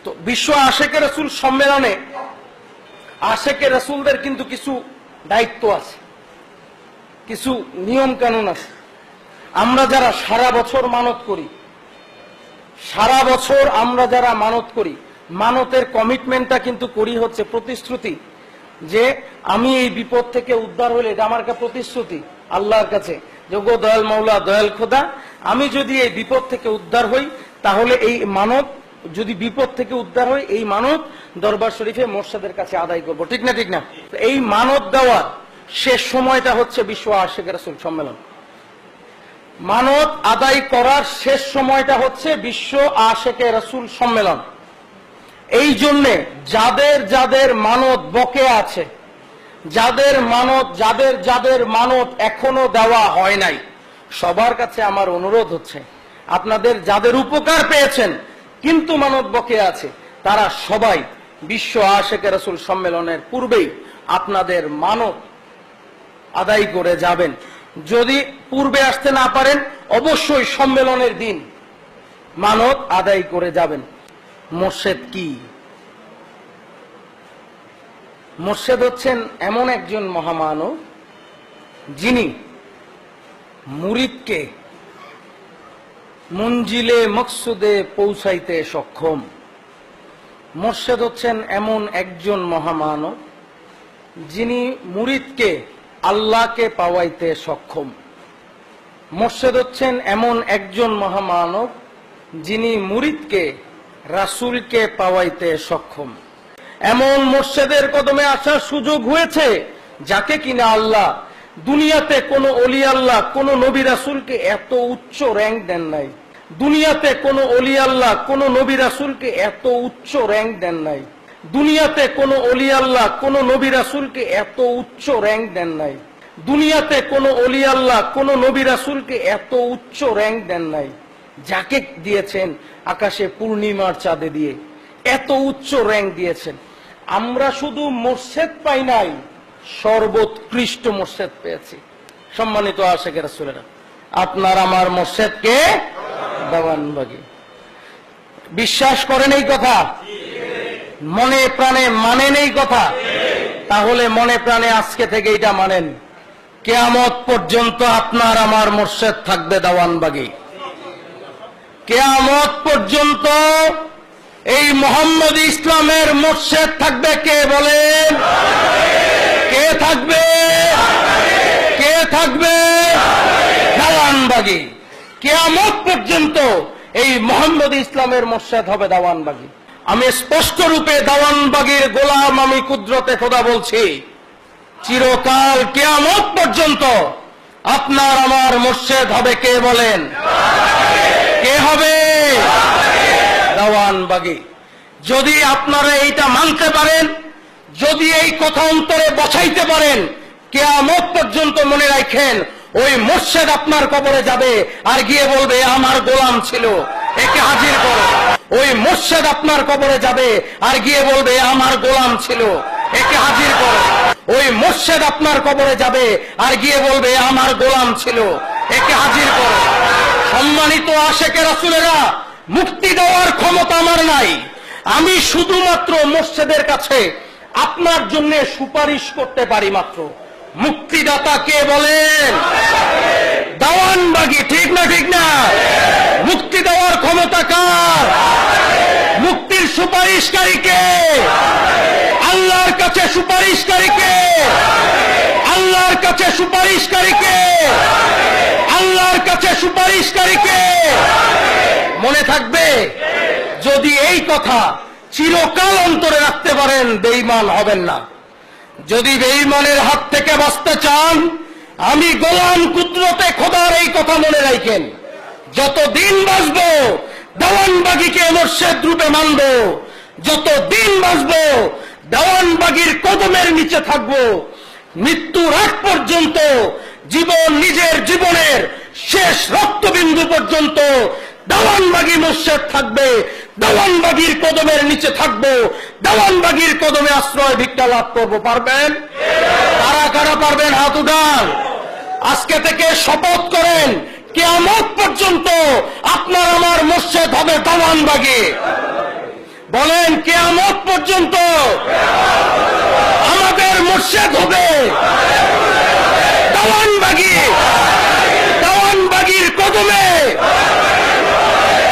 তো বিশ্ব আশেকে রাসূল সম্মেলনে আশেকে রাসূলদের কিন্তু কিছু দায়িত্ব আছে, কিছু নিয়ম কানুন আছে। আমরা যারা সারা বছর মানত করি, সারা বছর আমরা যারা মানত করি, মানতের কমিটমেন্টটা কিন্তু করি হচ্ছে প্রতিশ্রুতি যে আমি এই বিপদ থেকে উদ্ধার হলে, এটা আমার একটা প্রতিশ্রুতি আল্লাহর কাছে যে গো দয়াল মাওলা, দয়াল খোদা, আমি যদি এই বিপদ থেকে উদ্ধার হই তাহলে এই মানত, যদি বিপদ থেকে উদ্ধার হয় এই মানত দরবার শরীফে মোর্শেদের কাছে আদায় করব। ঠিক না? ঠিক না? এই মানত দেওয়ার শেষ সময়টা হচ্ছে বিশ্ব আশেকে রাসূল সম্মেলন। মানত আদায় করার শেষ সময়টা হচ্ছে বিশ্ব আশেকে রাসূল সম্মেলন। এই জন্যে যাদের যাদের মানত বকে আছে, যাদের মানত এখনো দেওয়া হয় নাই, সবার কাছে আমার অনুরোধ হচ্ছে, আপনাদের যাদের উপকার পেয়েছেন কিন্তু মানত বকে আছে, তারা সবাই বিশ্ব আশেকে রাসূল সম্মেলনের পূর্বেই আপনাদের মানত আদায় করে যাবেন। যদি পূর্বে আসতে না পারেন, অবশ্যই সম্মেলনের দিন মানত আদায় করে যাবেন। মোর্শেদ কি? মোর্শেদ হচ্ছেন এমন একজন মহামানব যিনি মুরিদকে মঞ্জিলে মকসুদে পৌঁছাইতে সক্ষম। মোর্শেদ হচ্ছেন এমন একজন মহামানব যিনি মুরিদকে আল্লাহকে পাওয়াইতে সক্ষম। মোর্শেদ হচ্ছেন এমন একজন মহামানব যিনি মুরিদকে রাসূলকে পাওয়াইতে সক্ষম। এমন মোর্শেদের কদমে আসার সুযোগ হয়েছে যাকে কিনা আল্লাহ দুনিয়াতে কোন অলি আল্লাহ, কোন নবী রাসূলকে এত উচ্চ র্যাঙ্ক দেন নাই। দুনিয়াতে কোন অলি আল্লাহ, কোন নবী রাসূলকে এত উচ্চ র্যাঙ্ক দেন নাই। দুনিয়াতে কোন অলি আল্লাহ, কোন নবী রাসূলকে এত উচ্চ র্যাঙ্ক দেন নাই। দুনিয়াতে কোন অলি আল্লাহ, কোন নবী রাসূলকে এত উচ্চ র্যাঙ্ক দেন নাই। যাকে দিয়েছেন আকাশে পূর্ণিমার চাঁদে দিয়ে এত উচ্চ র্যাঙ্ক দিয়েছেন। আমরা শুধু মোর্শেদ পাই নাই, সর্বোৎকৃষ্ট মোর্শেদ পেয়েছি। সম্মানিত আশেকে রাসূলেরা, আপনার আমার মোর্শেদকে দেওয়ানবাগী। বিশ্বাস করেন এই কথা? মনে প্রাণে মানেন এই কথা? তাহলে মনে প্রাণে আজকে থেকে এটা মানেন, কিয়ামত পর্যন্ত আপনার আমার মোর্শেদ থাকবে দেওয়ানবাগী। কিয়ামত পর্যন্ত এই মোহাম্মদ ইসলামের মোর্শেদ থাকবে কে বলেন? কে থাকবে? কে থাকবে? দেওয়ানবাগী। কিয়ামত পর্যন্ত এই মোহাম্মদ ইসলামের মোর্শেদ হবে দেওয়ানবাগী। আমি স্পষ্ট রূপে দেওয়ানবাগীর গোলাম, আমি কুদরতে খোদা বলছি, চিরকাল কিয়ামত পর্যন্ত আপনার আমার মোর্শেদ হবে কে বলেন? কে হবে? দেওয়ানবাগী। যদি আপনারা এইটা মানতে পারেন, যদি এই কথা অন্তরে বসাইতে পারেন, কিয়ামত পর্যন্ত মনে রাখেন ওই মোর্শেদ আপনার কবরে যাবে আর গিয়ে বলবে আমার গোলাম ছিল, একে হাজির করো। ওই মোর্শেদ আপনার কবরে যাবে আর গিয়ে বলবে আমার গোলাম ছিল, একে হাজির করো। ওই মোর্শেদ আপনার কবরে যাবে আর গিয়ে বলবে আমার গোলাম ছিল, একে হাজির করো। সম্মানিত আশেকে রাসূলেরা, মুক্তি দেওয়ার ক্ষমতা আমার নাই। আমি শুধুমাত্র মোর্শেদের কাছে আপনার জন্য সুপারিশ করতে পারি মাত্র। মুক্তিদাতা কে বলেন? দেওয়ানবাগী। ঠিক না? ঠিক না? মুক্তি দেওয়ার ক্ষমতা কার? মুক্তির সুপারিশকারী কে? আল্লাহর কাছে সুপারিশকারী কে? আল্লাহর কাছে সুপারিশকারী কে? আল্লাহর কাছে সুপারিশকারী কে? মনে থাকবে, যদি এই কথা চিরকাল অন্তরে রাখতে পারেন, বেঈমান হবেন না। যদি বেঈমানের হাত থেকে বাঁচতে চান, আমি গোলাম কুদরতে খোদার এই কথা মনে রাখেন, যতদিন বাঁচবো দেওয়ানবাগীকে মোর্শেদ রূপে মানব, যতদিন বাঁচবো দেওয়ানবাগীর কদমের নিচে থাকবো, মৃত্যুর আগ পর্যন্ত, জীবন নিজের জীবনের শেষ রক্তবিন্দু পর্যন্ত দেওয়ানবাগী মোর্শেদ থাকবে, দেওয়ানবাগীর কদমের নিচে থাকবো, দেওয়ানবাগীর কদমে আশ্রয় ভিক্ষা লাভ করবো। পারবেন? কারা কারা পারবেন? হাত উঠান। আজকে থেকে শপথ করেন, কিয়ামত পর্যন্ত আপনার আমার মোর্শেদ হবে দেওয়ানবাগী। বলেন কিয়ামত পর্যন্ত আমাদের মুর্শিদ হবে দেওয়ানবাগী। দেওয়ানবাগীর কদমে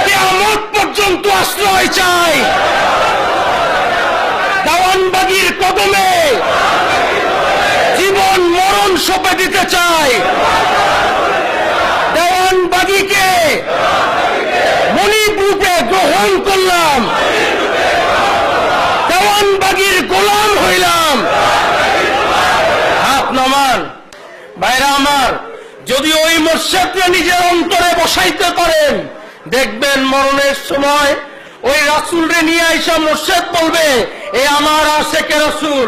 কিয়ামত পর্যন্ত আশ্রয় চাই। দেওয়ানবাগীর কদমে জীবন মরণ সঁপে দিতে চাই। দেওয়ানবাগীকে মণিপুরকে গ্রহণ করলাম, দেওয়ানবাগীর গোলাম হইলাম। হাত নামান ভাইরা আমার, যদি ওই মুর্শিদকে নিজের অন্তরে বসাইতে পারেন, দেখবেন মরণের সময় ওই রাসূলরে নিয়ে আইসা মুর্শিদ বলবে, এ আমার আশেকে রাসূল,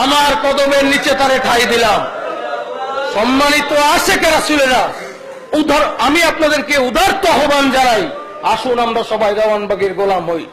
আমার কদমের নিচে তারে ঠাই দিলাম। সম্মানিত আশেকে রাসূলেরা, আমি আপনাদেরকে উদারত আহ্বান জানাই, আসুন আমরা সবাই দেওয়ানবাগীর গোলাম হই।